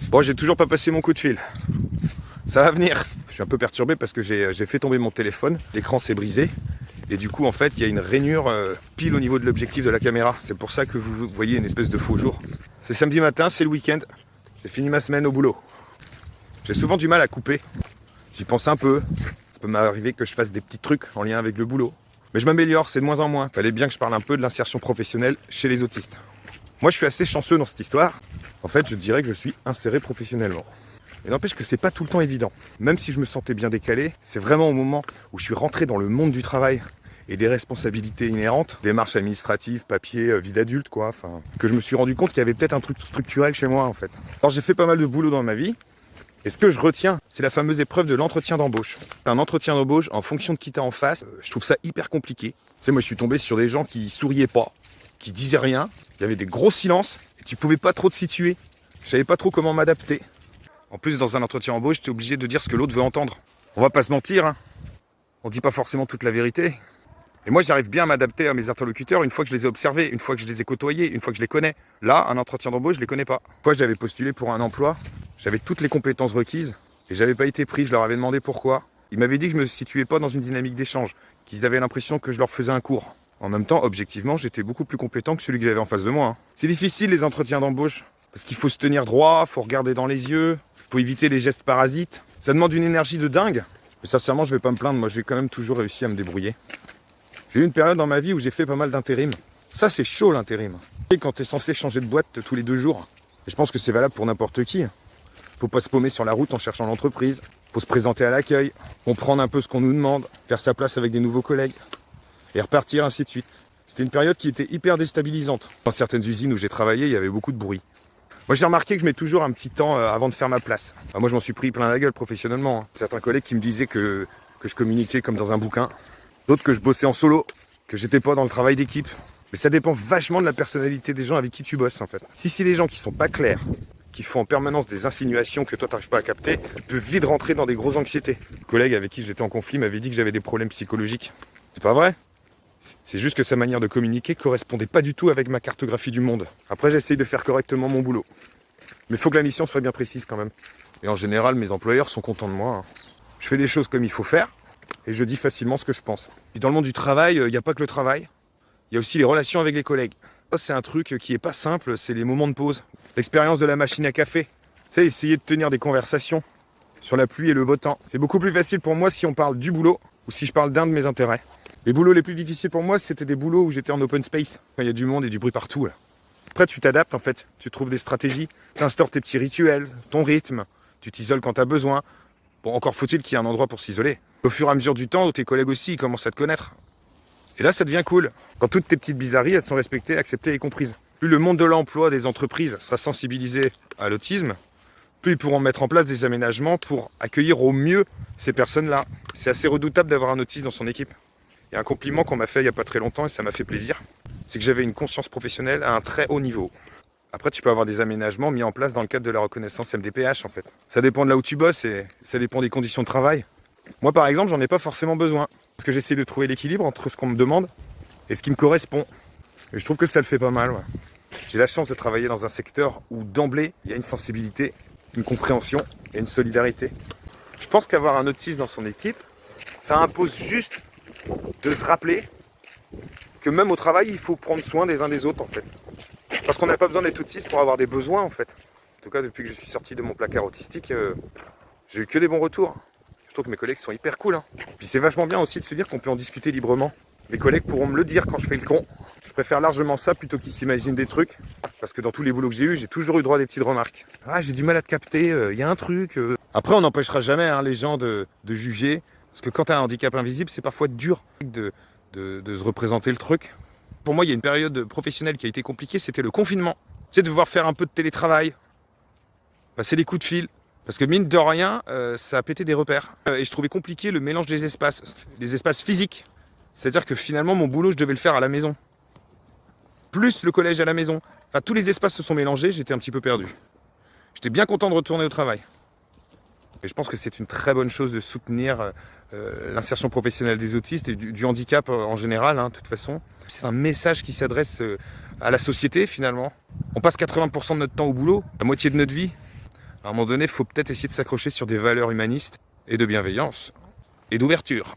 Bon, j'ai toujours pas passé mon coup de fil. Ça va venir. Je suis un peu perturbé parce que j'ai fait tomber mon téléphone. L'écran s'est brisé. Et du coup, en fait, il y a une rainure pile au niveau de l'objectif de la caméra. C'est pour ça que vous voyez une espèce de faux jour. C'est samedi matin, c'est le week-end. J'ai fini ma semaine au boulot. J'ai souvent du mal à couper. J'y pense un peu. Ça peut m'arriver que je fasse des petits trucs en lien avec le boulot. Mais je m'améliore, c'est de moins en moins. Fallait bien que je parle un peu de l'insertion professionnelle chez les autistes. Moi, je suis assez chanceux dans cette histoire. En fait, je dirais que je suis inséré professionnellement. Mais n'empêche que c'est pas tout le temps évident. Même si je me sentais bien décalé, c'est vraiment au moment où je suis rentré dans le monde du travail et des responsabilités inhérentes, démarches administratives, papier, vie d'adulte, quoi, que je me suis rendu compte qu'il y avait peut-être un truc structurel chez moi, en fait. Alors j'ai fait pas mal de boulot dans ma vie, et ce que je retiens, c'est la fameuse épreuve de l'entretien d'embauche. Un entretien d'embauche, en fonction de qui t'as en face, je trouve ça hyper compliqué. Tu sais, moi je suis tombé sur des gens qui souriaient pas, qui disaient rien, il y avait des gros silences, et tu pouvais pas trop te situer. Je savais pas trop comment m'adapter. En plus, dans un entretien d'embauche, t'es obligé de dire ce que l'autre veut entendre. On va pas se mentir, hein. On dit pas forcément toute la vérité. Et moi, j'arrive bien à m'adapter à mes interlocuteurs une fois que je les ai observés, une fois que je les ai côtoyés, une fois que je les connais. Là, un entretien d'embauche, je les connais pas. Une fois, j'avais postulé pour un emploi, j'avais toutes les compétences requises, et j'avais pas été pris, je leur avais demandé pourquoi. Ils m'avaient dit que je me situais pas dans une dynamique d'échange, qu'ils avaient l'impression que je leur faisais un cours. En même temps, objectivement, j'étais beaucoup plus compétent que celui que j'avais en face de moi, hein. C'est difficile, les entretiens d'embauche, parce qu'il faut se tenir droit, faut regarder dans les yeux, faut éviter les gestes parasites. Ça demande une énergie de dingue. Mais sincèrement, je vais pas me plaindre, moi j'ai quand même toujours réussi à me débrouiller. J'ai eu une période dans ma vie où j'ai fait pas mal d'intérim. Ça, c'est chaud, l'intérim. Et quand t'es censé changer de boîte tous les 2 jours, et je pense que c'est valable pour n'importe qui. Faut pas se paumer sur la route en cherchant l'entreprise. Faut se présenter à l'accueil, comprendre un peu ce qu'on nous demande, faire sa place avec des nouveaux collègues, et repartir, ainsi de suite. C'était une période qui était hyper déstabilisante. Dans certaines usines où j'ai travaillé, il y avait beaucoup de bruit. Moi, j'ai remarqué que je mets toujours un petit temps avant de faire ma place. Enfin, moi, je m'en suis pris plein la gueule professionnellement, hein. Certains collègues qui me disaient que je communiquais comme dans un bouquin. D'autres que je bossais en solo, que j'étais pas dans le travail d'équipe. Mais ça dépend vachement de la personnalité des gens avec qui tu bosses, en fait. Si c'est les gens qui sont pas clairs, qui font en permanence des insinuations que toi t'arrives pas à capter, tu peux vite rentrer dans des grosses anxiétés. Le collègue avec qui j'étais en conflit m'avait dit que j'avais des problèmes psychologiques. C'est pas vrai. C'est juste que sa manière de communiquer correspondait pas du tout avec ma cartographie du monde. Après, j'essaye de faire correctement mon boulot. Mais il faut que la mission soit bien précise quand même. Et en général, mes employeurs sont contents de moi, hein. Je fais les choses comme il faut faire, et je dis facilement ce que je pense. Puis dans le monde du travail, il n'y a pas que le travail, il y a aussi les relations avec les collègues. Ça, c'est un truc qui est pas simple, c'est les moments de pause. L'expérience de la machine à café. C'est essayer de tenir des conversations sur la pluie et le beau temps. C'est beaucoup plus facile pour moi si on parle du boulot, ou si je parle d'un de mes intérêts. Les boulots les plus difficiles pour moi, c'était des boulots où j'étais en open space, quand il y a du monde et du bruit partout, là. Après, tu t'adaptes en fait, tu trouves des stratégies, tu instaures tes petits rituels, ton rythme, tu t'isoles quand tu as besoin. Bon, encore faut-il qu'il y ait un endroit pour s'isoler. Au fur et à mesure du temps, tes collègues aussi ils commencent à te connaître. Et là, ça devient cool. Quand toutes tes petites bizarreries, elles sont respectées, acceptées et comprises. Plus le monde de l'emploi des entreprises sera sensibilisé à l'autisme, plus ils pourront mettre en place des aménagements pour accueillir au mieux ces personnes-là. C'est assez redoutable d'avoir un autiste dans son équipe. Il y a un compliment qu'on m'a fait il n'y a pas très longtemps et ça m'a fait plaisir. C'est que j'avais une conscience professionnelle à un très haut niveau. Après, tu peux avoir des aménagements mis en place dans le cadre de la reconnaissance MDPH, en fait. Ça dépend de là où tu bosses et ça dépend des conditions de travail. Moi, par exemple, j'en ai pas forcément besoin. Parce que j'essaie de trouver l'équilibre entre ce qu'on me demande et ce qui me correspond. Et je trouve que ça le fait pas mal, ouais. J'ai la chance de travailler dans un secteur où, d'emblée, il y a une sensibilité, une compréhension et une solidarité. Je pense qu'avoir un autiste dans son équipe, ça impose juste de se rappeler que même au travail, il faut prendre soin des uns des autres, en fait. Parce qu'on n'a pas besoin d'être autiste pour avoir des besoins, en fait. En tout cas, depuis que je suis sorti de mon placard autistique, j'ai eu que des bons retours. Je trouve que mes collègues sont hyper cool, hein. Puis c'est vachement bien aussi de se dire qu'on peut en discuter librement. Mes collègues pourront me le dire quand je fais le con. Je préfère largement ça plutôt qu'ils s'imaginent des trucs. Parce que dans tous les boulots que j'ai eus, j'ai toujours eu droit à des petites remarques. Ah, j'ai du mal à te capter, y a un truc. Après, on n'empêchera jamais, hein, les gens de juger. Parce que quand tu as un handicap invisible, c'est parfois dur de se représenter le truc. Pour moi, il y a une période professionnelle qui a été compliquée, c'était le confinement. C'est de devoir faire un peu de télétravail, passer des coups de fil. Parce que mine de rien, ça a pété des repères. Et je trouvais compliqué le mélange des espaces physiques. C'est-à-dire que finalement, mon boulot, je devais le faire à la maison. Plus le collège à la maison. Enfin, tous les espaces se sont mélangés, j'étais un petit peu perdu. J'étais bien content de retourner au travail. Et je pense que c'est une très bonne chose de soutenir l'insertion professionnelle des autistes et du handicap en général, hein, de toute façon. C'est un message qui s'adresse à la société, finalement. On passe 80% de notre temps au boulot, la moitié de notre vie. À un moment donné, il faut peut-être essayer de s'accrocher sur des valeurs humanistes et de bienveillance et d'ouverture.